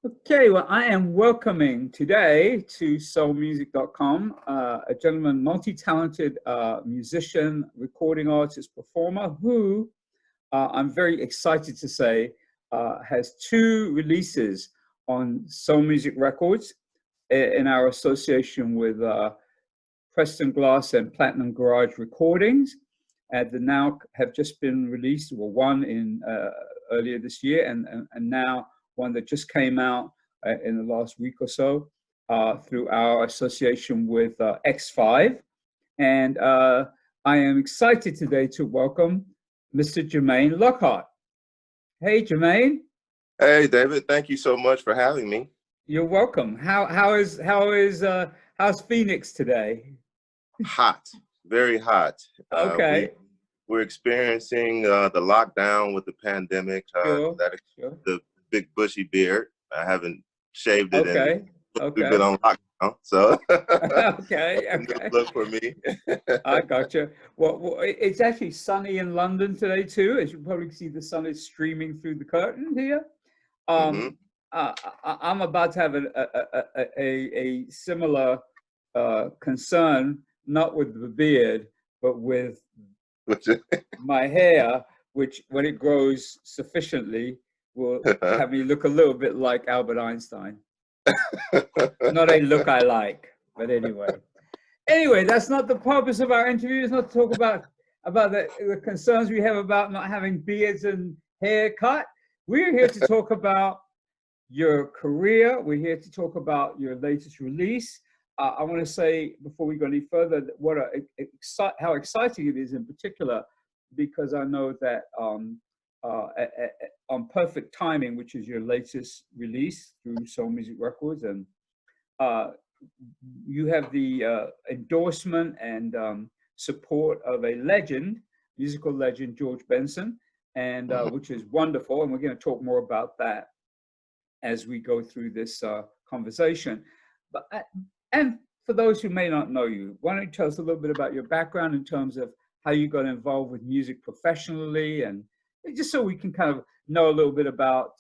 Okay, well, I am welcoming today to soulmusic.com a gentleman, multi-talented musician, recording artist, performer, who I'm very excited to say has two releases on SoulMusic Records in our association with Preston Glass and Platinum Garage Recordings. And they now have just been released, well, one in earlier this year, and now one that just came out in the last week or so through our association with X5. And I am excited today to welcome Mr. Jermaine Lockhart. Hey, Jermaine. Hey, David. Thank you so much for having me. You're welcome. How's Phoenix today? Hot, very hot. Okay. We're experiencing the lockdown with the pandemic. Sure. The big bushy beard. I haven't shaved it. Okay. We've been on lockdown, so okay. Look for me. I gotcha. Well, it's actually sunny in London today too. As you probably see, the sun is streaming through the curtain here. I'm about to have a similar concern, not with the beard, but with my hair, which when it grows sufficiently will have me look a little bit like Albert Einstein. Not a look I like, but anyway, that's not the purpose of our interview. It's not to talk about the concerns we have about not having beards and hair cut. We're here to talk about your career. We're here to talk about your latest release. I want to say before we go any further, how exciting it is in particular, because I know that on Perfect Timing, which is your latest release through SoulMusic Records, and you have the endorsement and support of a legend, musical legend, George Benson, and which is wonderful. And we're going to talk more about that as we go through this conversation. And for those who may not know you, why don't you tell us a little bit about your background in terms of how you got involved with music professionally, and just so we can kind of know a little bit about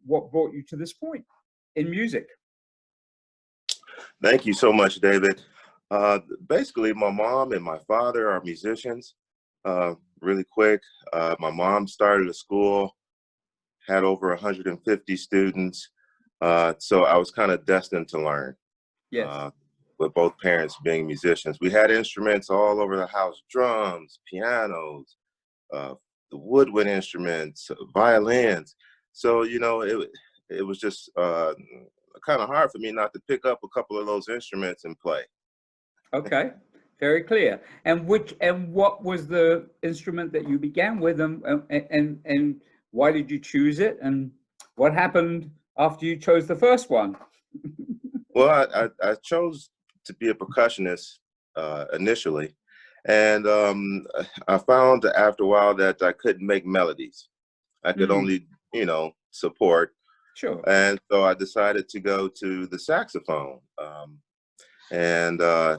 what brought you to this point in music. Thank you so much, David. Basically, my mom and my father are musicians. Really quick, my mom started a school, had over 150 students, so I was kind of destined to learn. Yes. With both parents being musicians. We had instruments all over the house, drums, pianos, the woodwind instruments, violins. So, you know, it was just kind of hard for me not to pick up a couple of those instruments and play. Okay, very clear. And what was the instrument that you began with, and why did you choose it, and what happened after you chose the first one? Well, I chose to be a percussionist initially, and I found that after a while that I couldn't make melodies. I could only, support. Sure. And so I decided to go to the saxophone, and I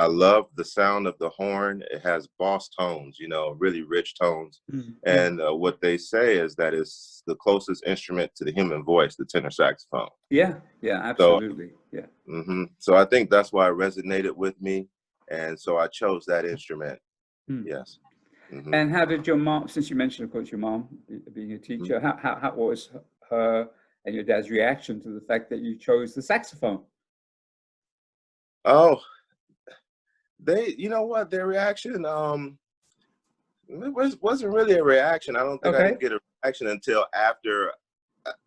love the sound of the horn. It has boss tones, really rich tones. And what they say is that it's the closest instrument to the human voice, the tenor saxophone. Yeah, absolutely. So I think that's why it resonated with me. And so I chose that instrument. Yes. And how did your mom, since you mentioned, of course, your mom being a teacher, how was her and your dad's reaction to the fact that you chose the saxophone? Oh, their reaction, it wasn't really a reaction. I don't think I didn't get a reaction until after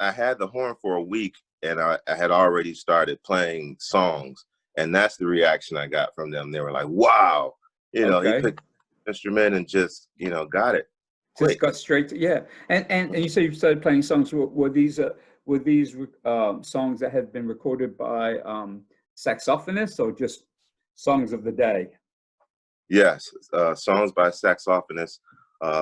I had the horn for a week and I had already started playing songs. And that's the reaction I got from them. They were like, wow, he picked the instrument and just, got it. Just got straight to, And you say you started playing songs. Were these songs that had been recorded by saxophonists, or just songs of the day? Yes, songs by saxophonists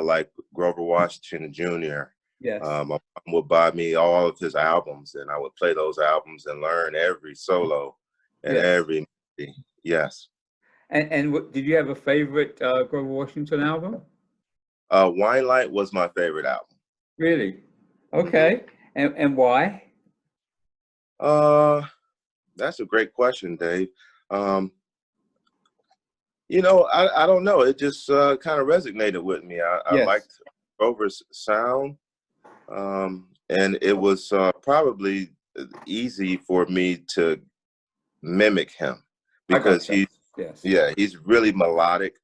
like Grover Washington Jr. Yes. My mom would buy me all of his albums, and I would play those albums and learn every solo and every melody. Yes. And did you have a favorite Grover Washington album? Wine Light was my favorite album. Really? Okay. And why? Uh, that's a great question, Dave. You know, I don't know. It just kind of resonated with me. I Yes. liked Grover's sound, and it was probably easy for me to mimic him I because gotcha. he's, Yes. yeah, he's really melodic.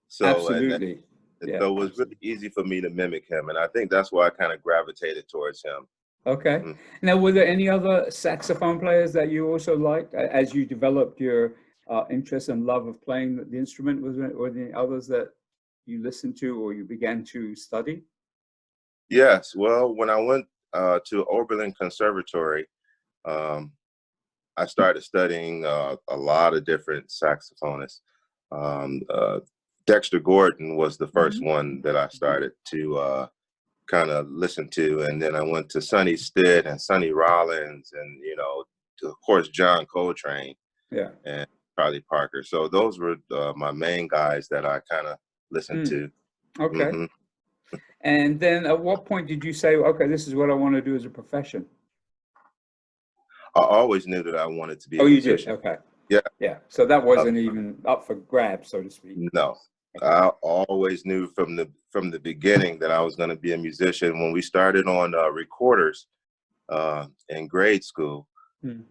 So Absolutely. and Yeah. so it was really Absolutely. easy for me to mimic him, and I think that's why I kind of gravitated towards him. Okay. Mm. Now, were there any other saxophone players that you also liked as you developed your interest and love of playing the instrument? Was there, or any others that you listened to or you began to study? Yes, well, when I went to Oberlin Conservatory, um, I started studying a lot of different saxophonists. Um, uh, Dexter Gordon was the first Mhm. one that I started to kind of listen to, and then I went to Sonny Stitt and Sonny Rollins, and you know, of course, John Coltrane Yeah. and Charlie Parker. So those were my main guys that I kind of listened Mm. to. Okay. Hmm. And then at what point did you say, okay, this is what I want to do as a profession? I always knew that I wanted to be Oh, a you did. musician. Okay. Yeah, Yeah. So that uh, wasn't even up for grabs, so to speak. no, Okay. I always knew from the beginning that I was going to be a musician. When we started on recorders in grade school, Hmm.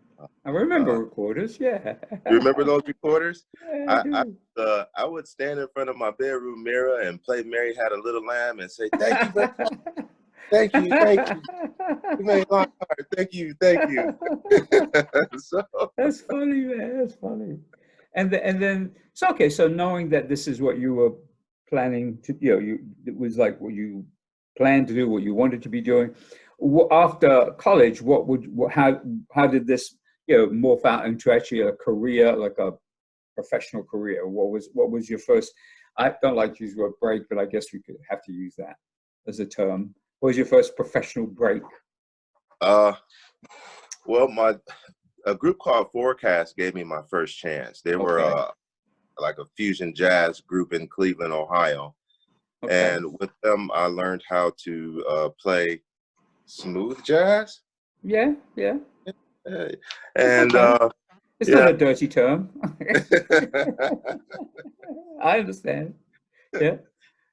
I remember uh, recorders. Yeah. you remember those recorders? Yeah, I I I, do. I would stand in front of my bedroom mirror and play "Mary Had a Little Lamb" and say, "Thank you, thank you, thank you, Jermaine Lockhart, thank you." So, That's funny, man. That's funny. And then so okay. So knowing that this is what you were planning to, it was like what you planned to do, what you wanted to be doing. After college, how did this morph out into actually a career, like a professional career? What was your first? I don't like to use the word break, but I guess we could have to use that as a term. What was your first professional break? uh, well, a group called Forecast gave me my first chance. They were Okay. like a fusion jazz group in Cleveland, Ohio. Okay. And with them, I learned how to play smooth jazz. Yeah. Yeah. Uh, It's And okay. It's not yeah. a dirty term. I understand. Yeah.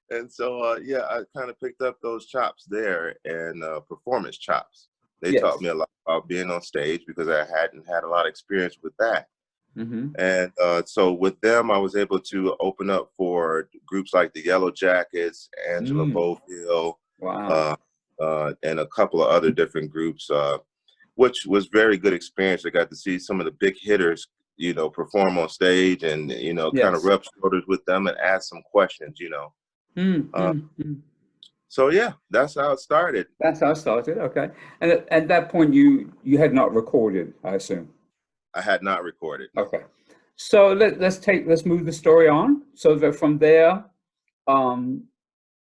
And so, yeah, I kind of picked up those chops there and performance chops. They taught Yes. me a lot about being on stage because I hadn't had a lot of experience with that. Mm-hmm. And so with them, I was able to open up for groups like the Yellow Jackets, Angela Mm. Bofield, Wow. uh, and a couple of other different groups, which was very good experience. I got to see some of the big hitters, you know, perform on stage and, you know, kind of Yes. rub shoulders with them and ask some questions, you know. Mm, Uh, mm, mm. so yeah, that's how it started. That's how I started. Okay. And at that point, you had not recorded, I assume. I had not recorded, no. Okay. So let's move the story on. So that from there, um,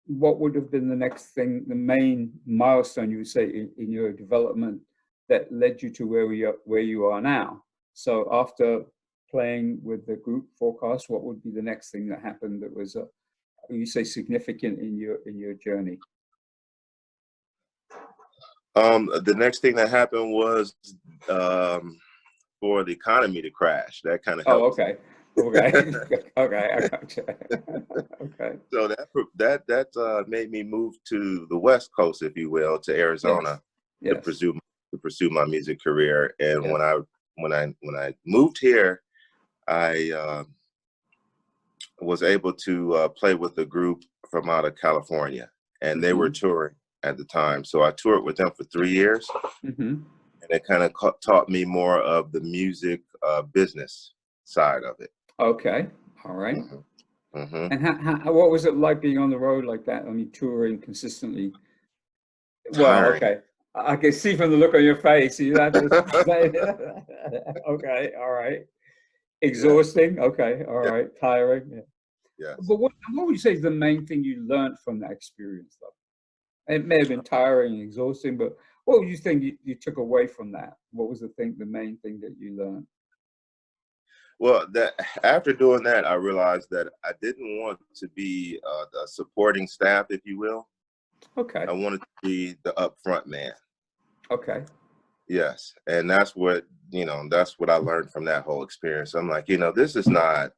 what would have been the next thing, the main milestone you would say in your development that led you to where you are now? So after playing with the group Forecast, what would be the next thing that happened that was you say significant in your journey? The next thing that happened was um, for the economy to crash. That kind of Oh, helped. okay. Okay. Okay, I gotcha. Okay. So that made me move to the West Coast, if you will, to Yes. Arizona to Yes. pursue my music career. And Yes. when I moved here, I was able to play with a group from out of California, and they were Mm-hmm. touring at the time. So I toured with them for 3 years, Mm-hmm. and it kind of taught me more of the music business side of it. Okay. All right. Hmm. Hmm. And what was it like being on the road like that? I mean, touring consistently. Well, Tiring. okay. I can see from the look on your face. You have to say it. Okay. All right. Yeah. Exhausting. Okay. All Yeah. right. Tiring. Yeah. Yes. But what would you say is the main thing you learned from that experience, though? It may have been tiring and exhausting, but what would you think you took away from that? What was the main thing that you learned? Well, that after doing that, I realized that I didn't want to be the supporting staff, if you will. Okay. I wanted to be the upfront man. Okay. Yes. And that's what, that's what I learned from that whole experience. I'm like, this is not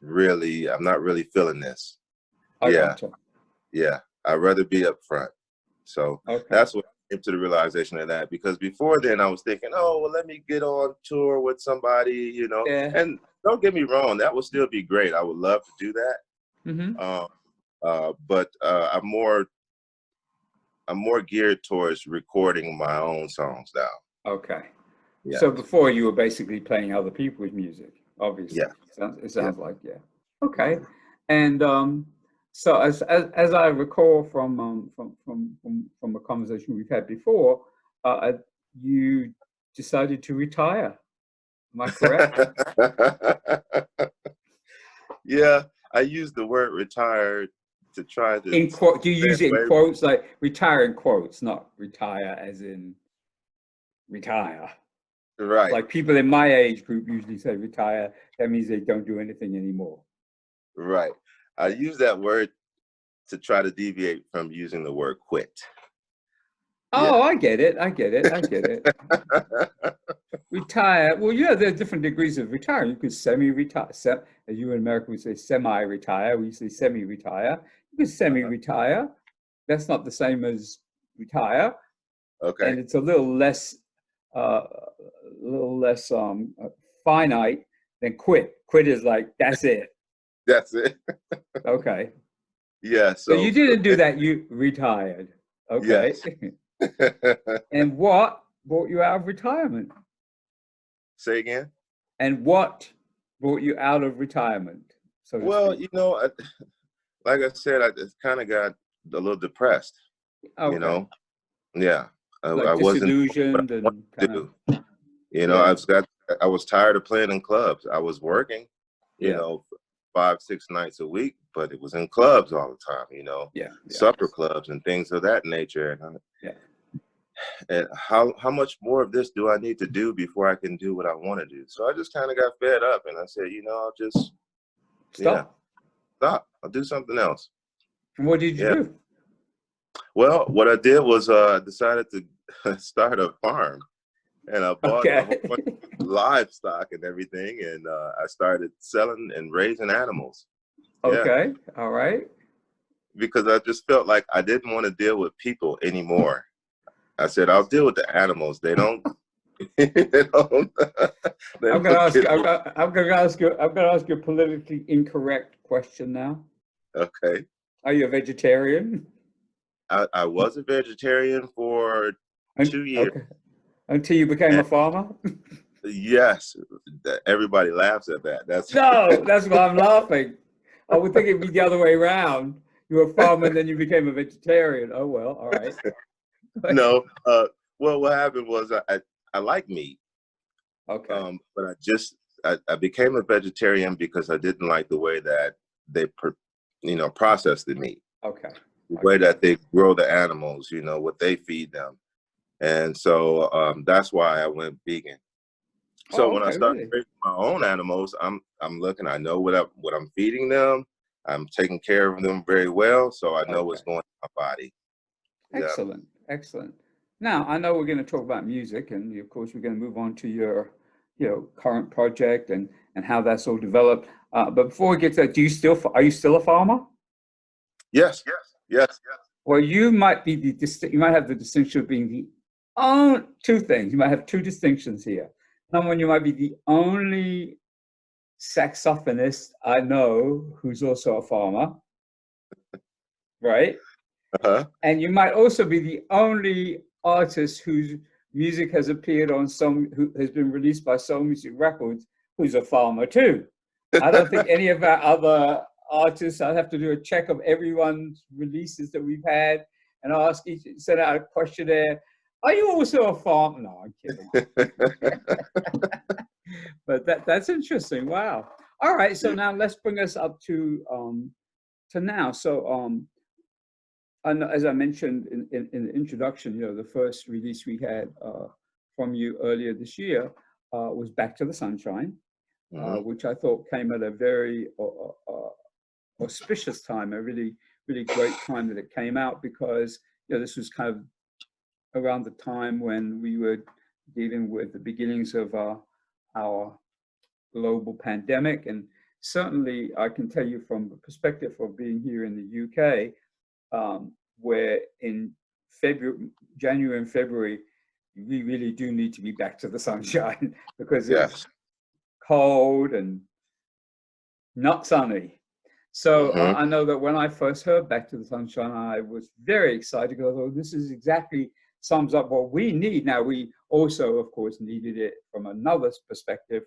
really, I'm not really feeling this. I Yeah. gotcha. Yeah. I'd rather be up front. So that's what I came to the realization of that, because before then I was thinking, oh, well, let me get on tour with somebody, Yeah. And don't get me wrong, that would still be great. I would love to do that. But I'm more geared towards recording my own songs now. Okay. Yeah. So before you were basically playing other people's music, obviously. Yeah. It sounds like, yeah. Okay. And so as I recall from a conversation we've had before, you decided to retire. Am I correct? Yeah, I use the word retired to try to. In quote, do you use it in quotes, like retire in quotes, not retire as in retire? Right. Like people in my age group usually say retire. That means they don't do anything anymore. Right. I use that word to try to deviate from using the word quit. Oh, yeah. I get it. Retire. Well, yeah, there are different degrees of retire. You could semi-retire. As you in America would say semi-retire. We say semi-retire. You could semi-retire. That's not the same as retire. Okay. And it's a little less finite than quit. Quit is like, that's it. That's it. Okay. Yeah. So you didn't do that. You retired. Okay. Yes. And what brought you out of retirement? Say again? And what brought you out of retirement? So well, like I said, I just kind of got a little depressed. Okay. Yeah. Like I wasn't disillusioned and kind of, I was tired of playing in clubs. I was working, yeah. 5-6 nights a week, but it was in clubs all the time, supper clubs and things of that nature. And how much more of this do I need to do before I can do what I want to do? So I just kind of got fed up, and I said, I'll just stop. I'll do something else. And what did you do? Well, what I did was decided to start a farm, and I bought a whole bunch of livestock and everything, and I started selling and raising animals. Okay. All right. Because I just felt like I didn't want to deal with people anymore. I said, I'll deal with the animals. They don't. I'm gonna ask you a politically incorrect question now. Okay. Are you a vegetarian? I was a vegetarian for 2 years. Okay. Until you became a farmer? Yes. Everybody laughs at that. That's why I'm laughing. I would think it'd be the other way around. You were a farmer and then you became a vegetarian. Oh, well, all right. No. Well, what happened was I like meat. Okay. But I became a vegetarian because I didn't like the way that they process the meat. Okay. The way that they grow the animals, what they feed them. And so that's why I went vegan. So when I started raising my own animals, I'm looking, I know what I'm feeding them. I'm taking care of them very well. So I know what's going on in my body. Excellent. Yeah. Excellent. Now, I know we're going to talk about music, and of course we're going to move on to your current project and how that's all developed. But before we get to that, are you still a farmer? Yes. Well, you might be you might have the distinction of being two things. You might have two distinctions here. Number one, you might be the only saxophonist I know who's also a farmer, right? Uh-huh. And you might also be the only artist whose music has appeared on who has been released by SoulMusic Records, who's a farmer too. I don't think any of our other artists. I'd have to do a check of everyone's releases that we've had, and I'll send out a questionnaire. Are you also a farmer? No, I'm kidding. But that's interesting. Wow. All right. So now let's bring us up to now. So and as I mentioned in the introduction, the first release we had from you earlier this year was "Back to the Sunshine," which I thought came at a very auspicious time, a really, really great time that it came out, because this was kind of around the time when we were dealing with the beginnings of our global pandemic. And certainly I can tell you from the perspective of being here in the UK, where in January and February, we really do need to be back to the sunshine because it's Yes. cold and not sunny. So Mm-hmm. I know that when I first heard Back to the Sunshine, I was very excited because oh, this is exactly sums up what we need. Now, we also, of course, needed it from another perspective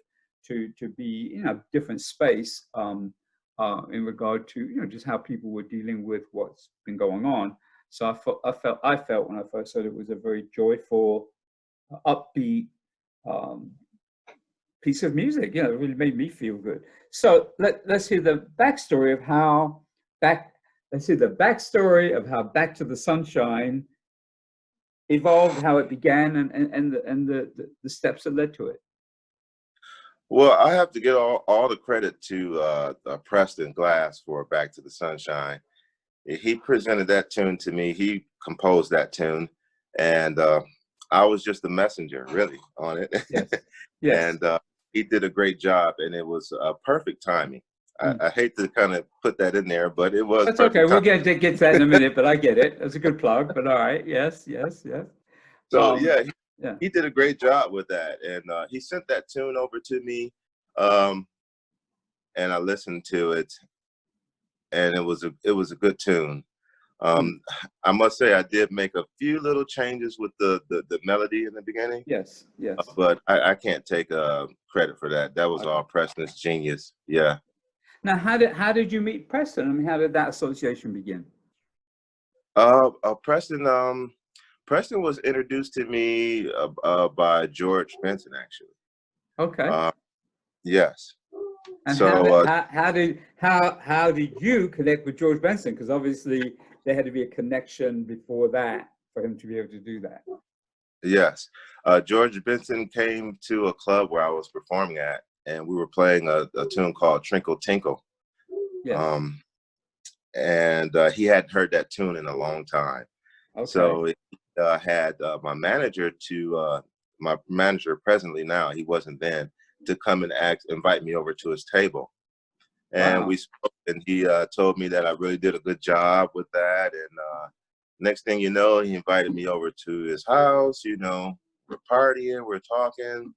to be in a different space in regard to, you know, just how people were dealing with what's been going on. So I felt when I first heard it was a very joyful, upbeat piece of music. You know, it really made me feel good. So let's hear the backstory of how Back to the Sunshine evolved, how it began, and the steps that led to it. Well, I have to give all the credit to Preston Glass for Back to the Sunshine. He presented that tune to me. He composed that tune, and I was just the messenger, really, on it. Yes. Yes. And he did a great job, and it was perfect timing. I hate to kind of put that in there, but it was. That's okay. We'll get to that in a minute, but I get it. That's a good plug. But all right. Yes. Yes. Yes. So yeah, he did a great job with that, and he sent that tune over to me, and I listened to it, and it was a good tune. I must say I did make a few little changes with the melody in the beginning. Yes, yes. But I can't take credit for that. That was all Preston's genius. Yeah. Now, how did you meet Preston? I mean, how did that association begin? Preston was introduced to me by George Benson, actually. Okay. Yes. And so how did you connect with George Benson? Because obviously there had to be a connection before that for him to be able to do that. Yes. George Benson came to a club where I was performing at, and we were playing a tune called Trinkle Tinkle. Yes. And he hadn't heard that tune in a long time. Okay. So he had my manager presently now, he wasn't then, to come and invite me over to his table. And we spoke, and he told me that I really did a good job with that. And next thing you know, he invited me over to his house. You know, we're partying, we're talking.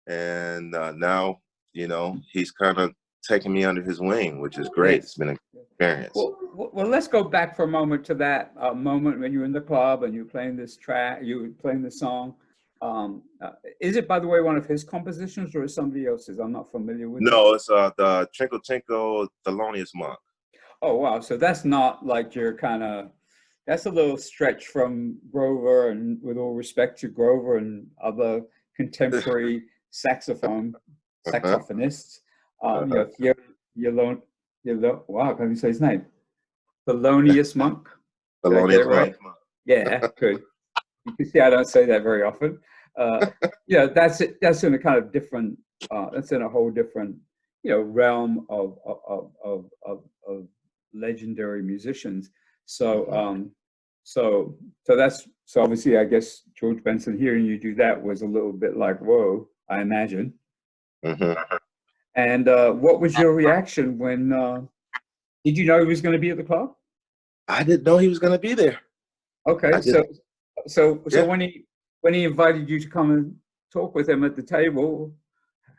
And now, you know, he's kind of taking me under his wing, which is great. Yes. It's been an experience. Well, let's go back for a moment to that moment when you were in the club and you were playing this track, you were playing this song. Is it, by the way, one of his compositions or is somebody else's? I'm not familiar with it. No, it's the Trinkle Tinkle Thelonious Monk. Oh, wow. So that's not like your kind of, that's a little stretch from Grover, and with all respect to Grover and other contemporary saxophonists. Wow, can you say his name? Thelonious Monk? Thelonious Monk. Right? Yeah, good. You can see I don't say that very often. Yeah, that's it. That's in a kind of different. That's in a whole different, you know, realm of legendary musicians. So, so obviously, I guess George Benson hearing you do that was a little bit like, whoa, I imagine. Mm-hmm. And what was your reaction when? Did you know he was going to be at the club? I didn't know he was going to be there. Okay, so when he invited you to come and talk with him at the table,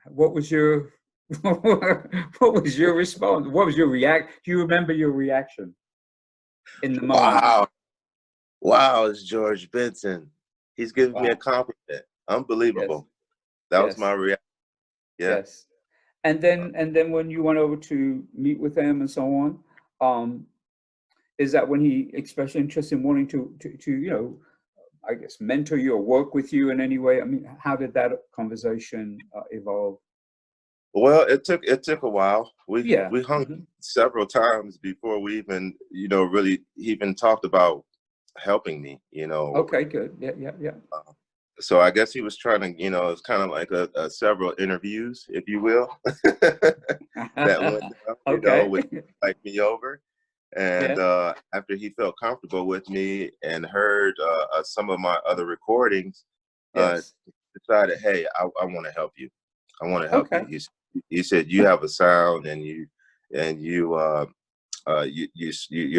what was your response? What was your reaction? Do you remember your reaction in the moment? Wow, it's George Benson. He's giving me a compliment. Unbelievable. Yes. That was my reaction. Yeah. Yes. And then when you went over to meet with him and so on, is that when he expressed interest in wanting to you know, I guess mentor you or work with you in any way? I mean, how did that conversation evolve? Well, it took a while. We hung several times before we even, you know, really even talked about helping me, you know. Okay, good. Yeah. So I guess he was trying to, you know, it's kind of like a several interviews, if you will, that went down, you know, would invite me over. And after he felt comfortable with me and heard some of my other recordings, decided, hey, I want to help you. I want to help Okay. you. He said, you have a sound, and you're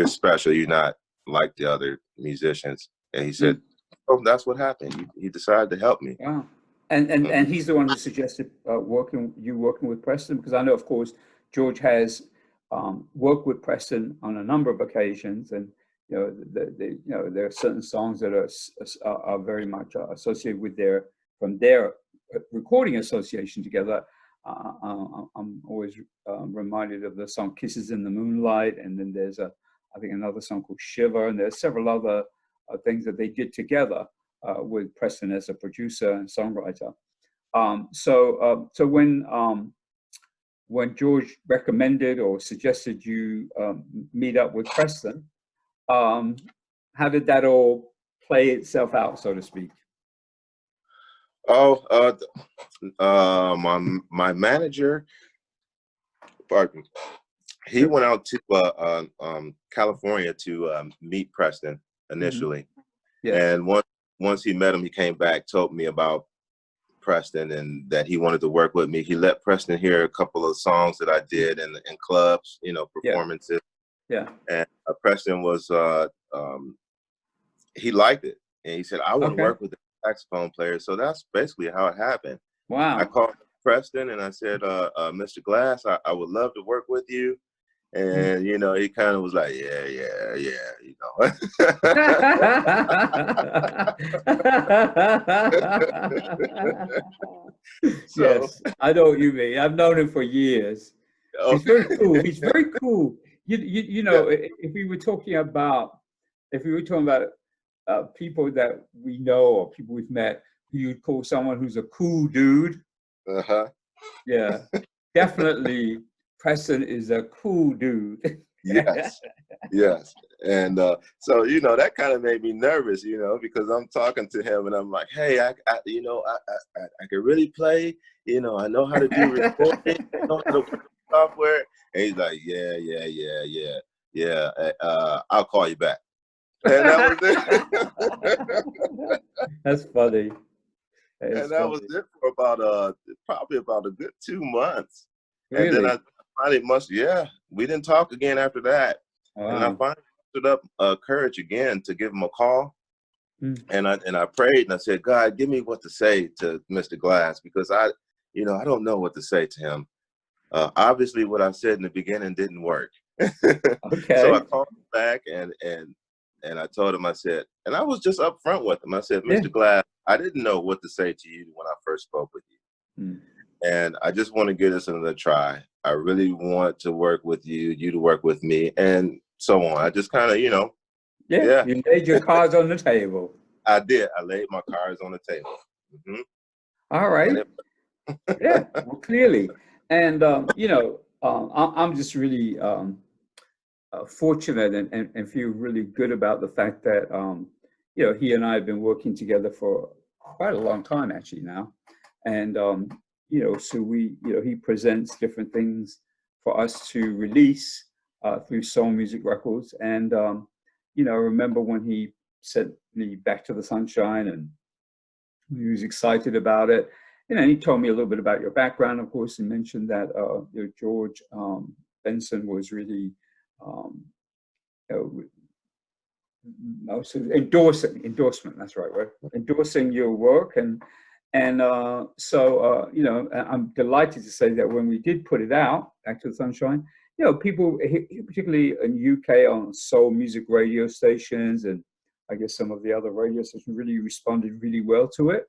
special. You're not like the other musicians. And he said, oh, that's what happened. He decided to help me. Wow. And he's the one who suggested working with Preston, because I know, of course, George has worked with Preston on a number of occasions, and there are certain songs that are very much associated with their recording association together. I'm always reminded of the song "Kisses in the Moonlight," and then there's I think another song called "Shiver," and there's several other things that they did together with Preston as a producer and songwriter. So when George recommended or suggested you meet up with Preston, how did that all play itself out, so to speak? Oh, my manager, pardon, he went out to California to meet Preston initially. Yes. And once he met him, he came back, told me about Preston and that he wanted to work with me. He let Preston hear a couple of songs that I did in clubs, performances. Yeah. And Preston was, he liked it. And he said, I want to work with the saxophone player. So that's basically how it happened. Wow. I called Preston and I said, Mr. Glass, I would love to work with you. And, he kind of was like, yeah, So, yes, I know what you mean. I've known him for years. He's very cool. He's very cool. If we were talking about, people that we know or people we've met, who you'd call someone who's a cool dude. Yeah, definitely. Preston is a cool dude. Yes. And so, that kind of made me nervous, because I'm talking to him and I'm like, hey, I can really play, I know how to do recording, I know how to work software. And he's like, yeah, I'll call you back. And that was it. That's funny. That was it for probably about a good 2 months. Really? And then I finally we didn't talk again after that. Wow. And I finally mustered up courage again to give him a call. And I prayed and I said, God, give me what to say to Mr. Glass, because I don't know what to say to him. Obviously what I said in the beginning didn't work. Okay. So I called him back and I told him, I said, and I was just upfront with him. I said, Mr. Glass, I didn't know what to say to you when I first spoke with you. And I just want to give this another try. I really want to work with you to work with me, and so on. I just kind of, You laid your cards on the table. I did. I laid my cards on the table. All right. Yeah, well, clearly. And, I'm just really fortunate and feel really good about the fact that, he and I have been working together for quite a long time, actually, now. And, so he presents different things for us to release through SoulMusic Records. And, I remember when he sent me Back to the Sunshine, and he was excited about it. He told me a little bit about your background. Of course, he mentioned that George Benson was really endorsement. That's right, right? Endorsing your work, and so I'm delighted to say that when we did put it out, Back to the Sunshine, people, particularly in UK on soul music radio stations, and I guess some of the other radio stations, really responded really well to it.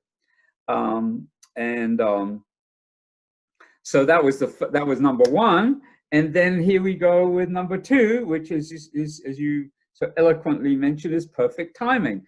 So that was number one. And then here we go with number two, which is as you so eloquently mentioned, is perfect timing.